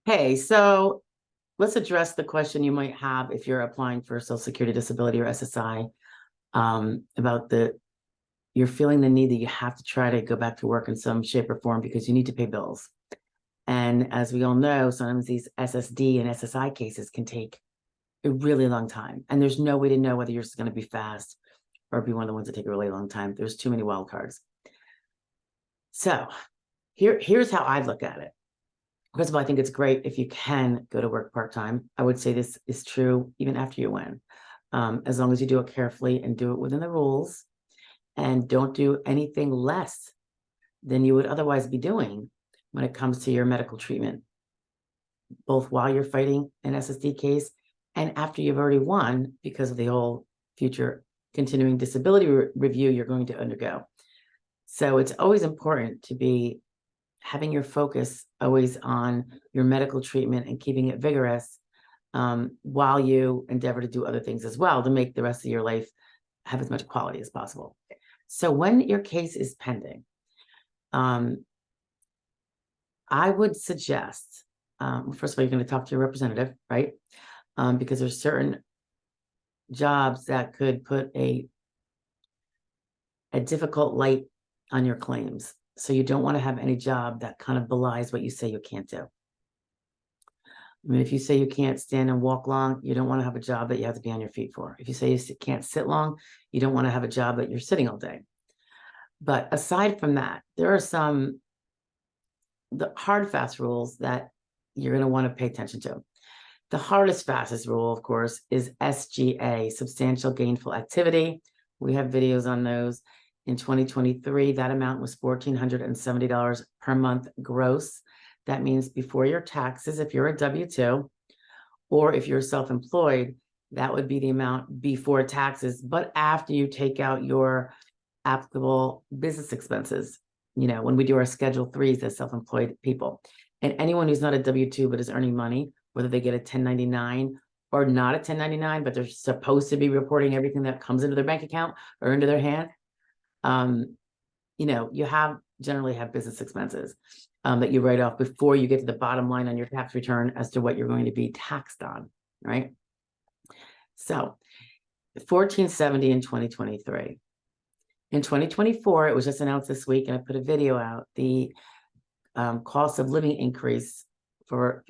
Hey, so let's address the question you might have if you're applying for Social Security Disability or SSI, about you're feeling the need that you have to try to go back to work in some shape or form because you need to pay bills. And as we all know, sometimes these SSD and SSI cases can take a really long time. And there's no way to know whether you're just going to be fast or be one of the ones that take a really long time. There's too many wild cards. So here's how I look at it. First of all, I think it's great if you can go to work part-time. I would say this is true even after you win, as long as you do it carefully and do it within the rules and don't do anything less than you would otherwise be doing when it comes to your medical treatment, both while you're fighting an SSD case and after you've already won because of the whole future continuing disability review you're going to undergo. So it's always important to be having your focus always on your medical treatment and keeping it vigorous, while you endeavor to do other things as well to make the rest of your life have as much quality as possible. So when your case is pending, I would suggest, first of all, you're going to talk to your representative, right? Because there's certain jobs that could put a difficult light on your claims. So you don't want to have any job that kind of belies what you say you can't do. I mean, if you say you can't stand and walk long, you don't want to have a job that you have to be on your feet for. If you say you can't sit long, you don't want to have a job that you're sitting all day. But aside from that, there are the hard, fast rules that you're going to want to pay attention to. The hardest, fastest rule, of course, is SGA, substantial gainful activity. We have videos on those. In 2023, that amount was $1,470 per month gross. That means before your taxes, if you're a W-2, or if you're self-employed, that would be the amount before taxes, but after you take out your applicable business expenses, when we do our Schedule 3s as self-employed people. And anyone who's not a W-2 but is earning money, whether they get a 1099 or not a 1099, but they're supposed to be reporting everything that comes into their bank account or into their hand, you generally have business expenses that you write off before you get to the bottom line on your tax return as to what you're going to be taxed on, right? So 1470 in 2023. In 2024, it was just announced this week, and I put a video out, the cost of living increase for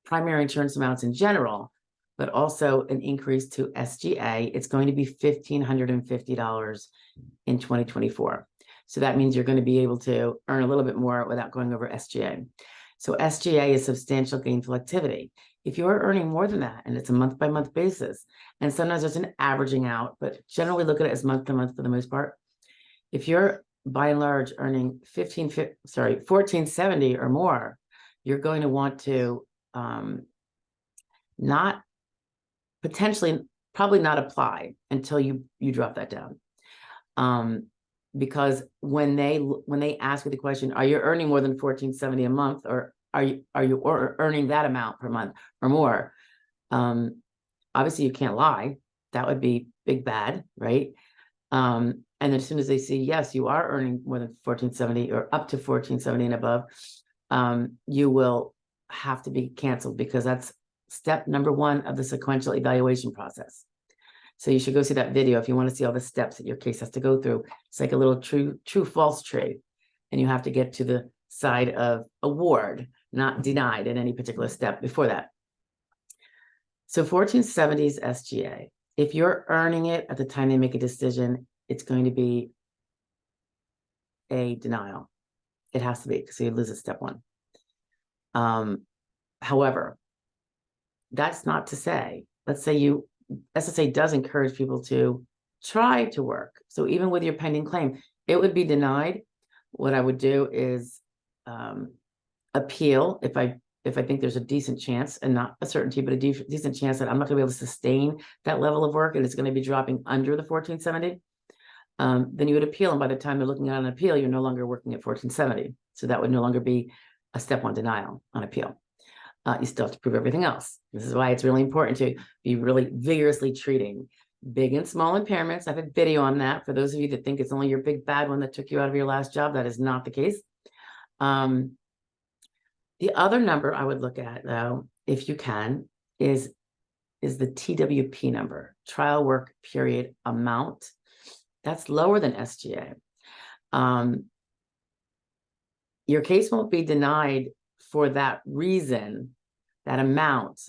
primary insurance amounts in general, but also an increase to SGA. It's going to be $1,550 in 2024. So that means you're going to be able to earn a little bit more without going over SGA. So SGA is substantial gainful activity. If you're earning more than that, and it's a month-by-month basis, and sometimes there's an averaging out, but generally look at it as month-to-month for the most part. If you're, by and large, earning $1,470 or more, you're going to want to probably not apply until you drop that down. Because when they ask you the question, are you earning more than $1,470 a month, or are you earning that amount per month or more? Obviously you can't lie. That would be big bad, right? And as soon as they see, yes, you are earning more than $1,470 or up to $1,470 and above, you will have to be canceled, because that's step number 1 of the sequential evaluation process. So you should go see that video if you want to see all the steps that your case has to go through. It's like a little true false tree, and you have to get to the side of award, not denied in any particular step before that. So 1470 is SGA. If you're earning it at the time they make a decision, it's going to be a denial. It has to be, because you lose at step 1. However, that's not to say, let's say SSA does encourage people to try to work. So even with your pending claim, it would be denied. What I would do is appeal if I think there's a decent chance, and not a certainty, but a decent chance that I'm not going to be able to sustain that level of work and it's going to be dropping under the 1470. Then you would appeal, and by the time they're looking at an appeal, you're no longer working at 1470. So that would no longer be a step 1 denial on appeal. You still have to prove everything else. This is why it's really important to be really vigorously treating big and small impairments. I have a video on that for those of you that think it's only your big bad one that took you out of your last job. That is not the case. The other number I would look at, though, if you can, is the TWP number, trial work period amount. That's lower than SGA. Your case won't be denied for that reason, that amount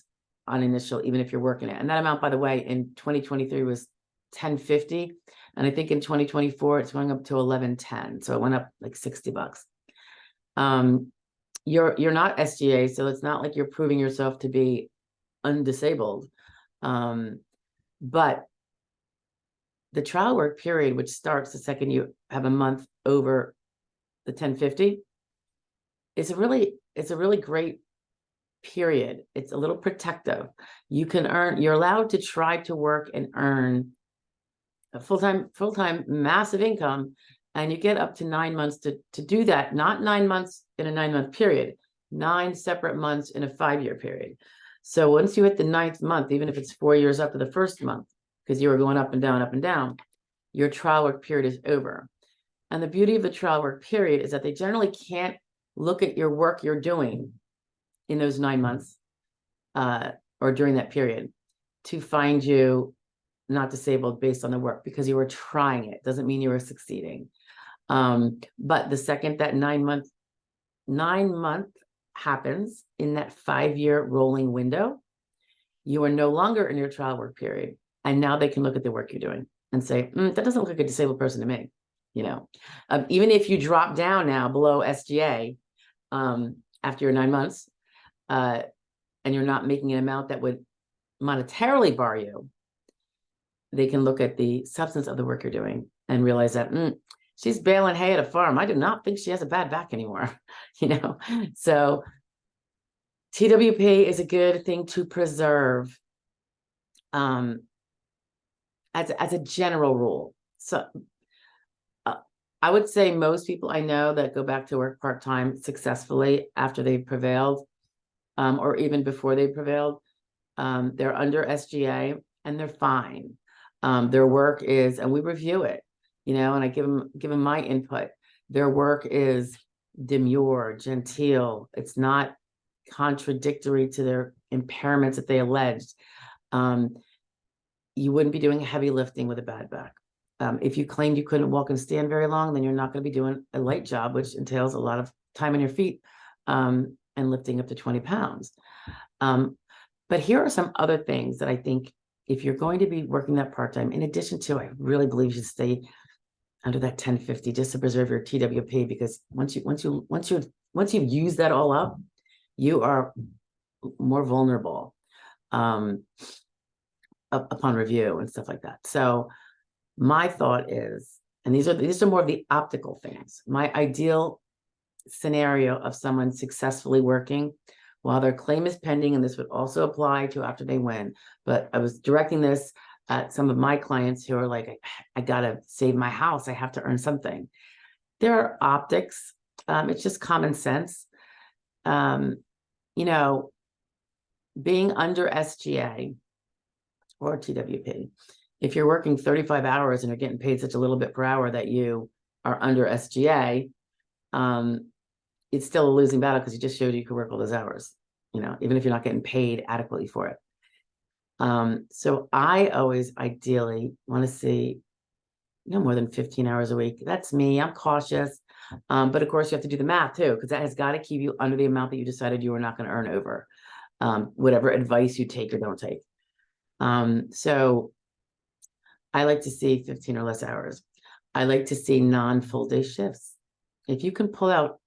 on initial, even if you're working it. And that amount, by the way, in 2023 was 1050. And I think in 2024, it's going up to 1110. So it went up like $60. You're not SGA, so it's not like you're proving yourself to be undisabled. But the trial work period, which starts the second you have a month over the 1050, it's a really great period. It's a little protective. You can earn, you're allowed to try to work and earn a full-time massive income, and you get up to 9 months to do that. Not 9 months in a 9-month period, 9 separate months in a 5-year period. So once you hit the 9th month, even if it's 4 years up to the first month, because you were going up and down, your trial work period is over. And the beauty of the trial work period is that they generally can't look at your work you're doing in those 9 months or during that period to find you not disabled based on the work, because you were trying it. Doesn't mean you were succeeding. But the second that 9 month happens in that 5-year rolling window, you are no longer in your trial work period. And now they can look at the work you're doing and say, that doesn't look like a disabled person to me. You know, even if you drop down now below SGA after your 9 months, and you're not making an amount that would monetarily bar you, they can look at the substance of the work you're doing and realize that she's baling hay at a farm. I do not think she has a bad back anymore. You know, so TWP is a good thing to preserve as a general rule. So I would say most people I know that go back to work part-time successfully after they've prevailed, or even before they prevailed, they're under SGA and they're fine. Their work is, and we review it, you know, and I give them my input. Their work is demure, genteel. It's not contradictory to their impairments that they alleged. You wouldn't be doing heavy lifting with a bad back. If you claimed you couldn't walk and stand very long, then you're not going to be doing a light job, which entails a lot of time on your feet and lifting up to 20 pounds. But here are some other things that I think, if you're going to be working that part-time, in addition to, I really believe you should stay under that 1050 just to preserve your TWP, because once you've used that all up, you are more vulnerable upon review and stuff like that. So my thought is, and these are more of the optical things, my ideal scenario of someone successfully working while their claim is pending, and this would also apply to after they win. But I was directing this at some of my clients who are like, I gotta save my house. I have to earn something. There are optics. It's just common sense. You know, being under SGA or TWP, if you're working 35 hours and you're getting paid such a little bit per hour that you are under SGA, it's still a losing battle, because you just showed you could work all those hours, you know, even if you're not getting paid adequately for it. So I always ideally want to see no more than 15 hours a week. That's me. I'm cautious. But of course you have to do the math too, because that has got to keep you under the amount that you decided you were not going to earn over, whatever advice you take or don't take. So I like to see 15 or less hours. I like to see non-full day shifts. If you can pull out,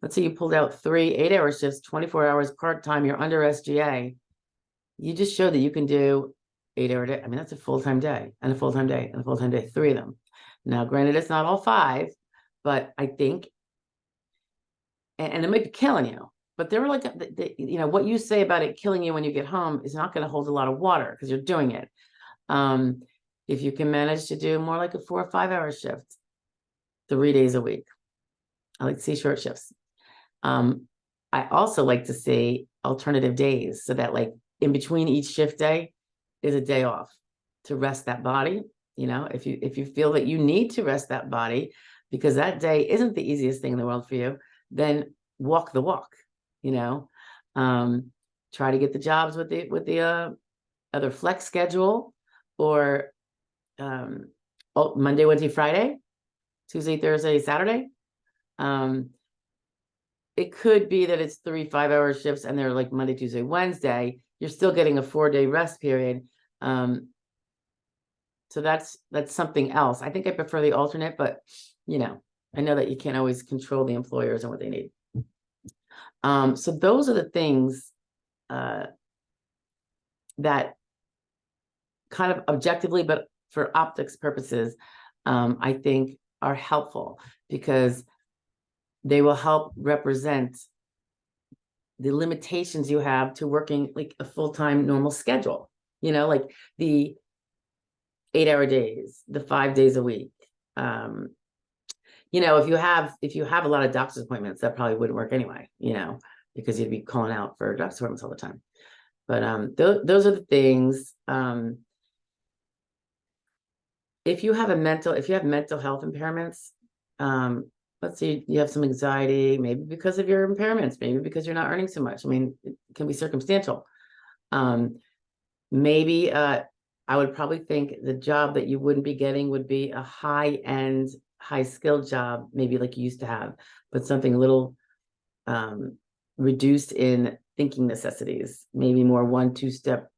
let's say you pulled out 3 8-hour shifts, 24 hours part-time, you're under SGA, you just show that you can do 8-hour day. I mean, that's a full-time day and a full-time day and a full-time day, 3 of them. Now, granted, it's not all 5, but I think, and it might be killing you, but they're like, you know, what you say about it killing you when you get home is not going to hold a lot of water, because you're doing it. If you can manage to do more like a 4 or 5-hour shift, 3 days a week, I like to see short shifts. I also like to see alternative days, so that like in between each shift day is a day off to rest that body. You know, if you feel that you need to rest that body because that day isn't the easiest thing in the world for you, then walk the walk. you know. Try to get the jobs with the other flex schedule, or Monday, Wednesday, Friday, Tuesday, Thursday, Saturday. It could be that it's 3 5-hour shifts and they're like Monday, Tuesday, Wednesday. You're still getting a 4-day rest period. So that's something else. I think I prefer the alternate, but I know that you can't always control the employers and what they need. So those are the things that kind of objectively, but for optics purposes, I think are helpful, because they will help represent the limitations you have to working like a full-time normal schedule, like the 8-hour days, the 5 days a week. If you have a lot of doctor's appointments, that probably wouldn't work anyway, because you'd be calling out for doctor's appointments all the time. But those are the things. If you have mental health impairments, let's say you have some anxiety, maybe because of your impairments, maybe because you're not earning so much. I mean, it can be circumstantial. Maybe I would probably think the job that you wouldn't be getting would be a high-end, high-skilled job, maybe like you used to have, but something a little reduced in thinking necessities, maybe more 1-2 step.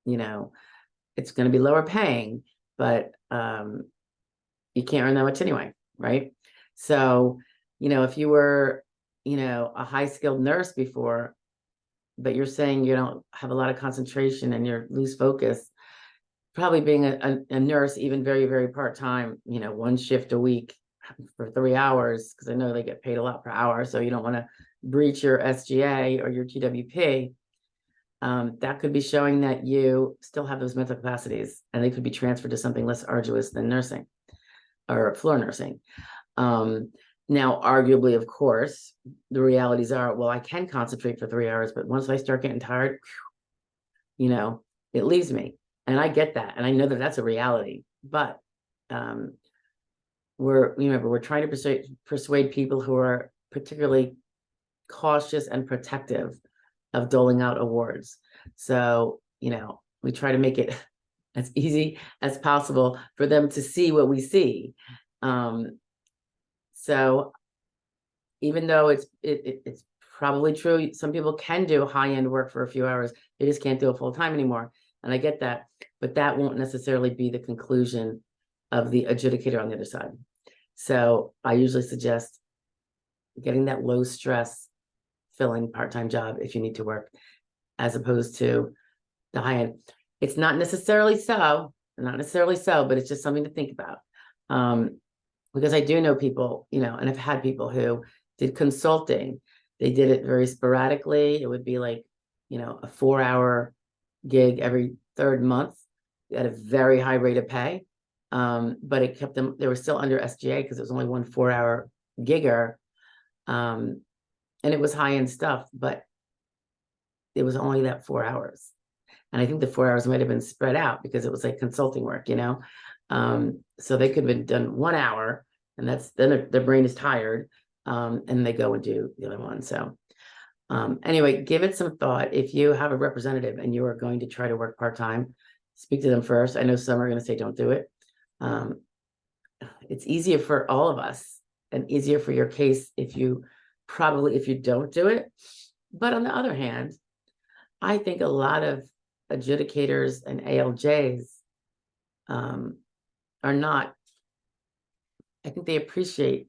It's going to be lower paying, but you can't earn that much anyway, right? So, if you were, a high-skilled nurse before, but you're saying you don't have a lot of concentration and you're lose focus, probably being a nurse, even very, very part-time, 1 shift a week for 3 hours, because I know they get paid a lot per hour, so you don't want to breach your SGA or your TWP. That could be showing that you still have those mental capacities, and they could be transferred to something less arduous than nursing or floor nursing. Now, arguably, of course, the realities are, well, I can concentrate for 3 hours, but once I start getting tired, it leaves me. And I get that. And I know that that's a reality, but we're trying to persuade people who are particularly cautious and protective of doling out awards. So, we try to make it as easy as possible for them to see what we see. So even though it's probably true, some people can do high-end work for a few hours, they just can't do it full-time anymore. And I get that, but that won't necessarily be the conclusion of the adjudicator on the other side. So I usually suggest getting that low stress filling part-time job if you need to work, as opposed to the high-end. It's not necessarily so, but it's just something to think about. Because I do know people, and I've had people who did consulting. They did it very sporadically. It would be like, a 4-hour gig every 3rd month at a very high rate of pay. But it kept them, they were still under SGA because it was only 1 4-hour gigger. And it was high-end stuff, but it was only that 4 hours. And I think the 4 hours might have been spread out because it was like consulting work, so they could have been done 1 hour, and then their brain is tired, and they go and do the other one. So anyway, give it some thought. If you have a representative and you are going to try to work part-time, speak to them first. I know some are going to say don't do it. It's easier for all of us and easier for your case if you don't do it. But on the other hand, I think a lot of adjudicators and ALJs are not, I think they appreciate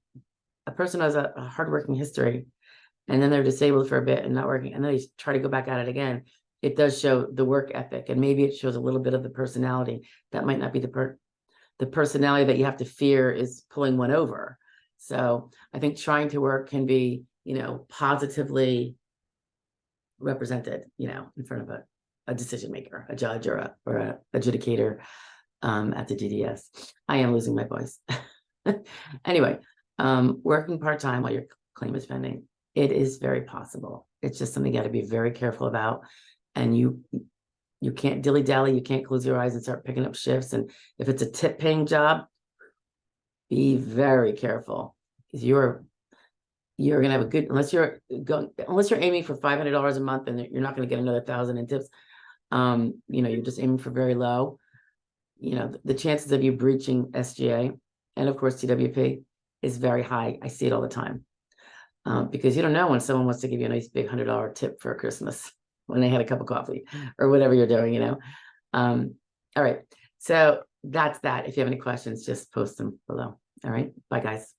a person who has a hardworking history, and then they're disabled for a bit and not working, and then they try to go back at it again. It does show the work ethic, and maybe it shows a little bit of the personality. That might not be the personality that you have to fear is pulling one over. So I think trying to work can be, positively represented, in front of a decision maker, a judge, or a adjudicator at the DDS. I am losing my voice. Anyway, working part-time while your claim is pending, it is very possible. It's just something you got to be very careful about. And you can't dilly-dally. You can't close your eyes and start picking up shifts. And if it's a tip-paying job, be very careful, because you're gonna have a good, unless you're aiming for $500 a month and you're not gonna get another 1,000 in tips. You're just aiming for very low. The chances of you breaching SGA and of course TWP is very high. I see it all the time. Because you don't know when someone wants to give you a nice big $100 tip for Christmas when they had a cup of coffee or whatever you're doing, all right. So that's that. If you have any questions, just post them below. All right. Bye, guys.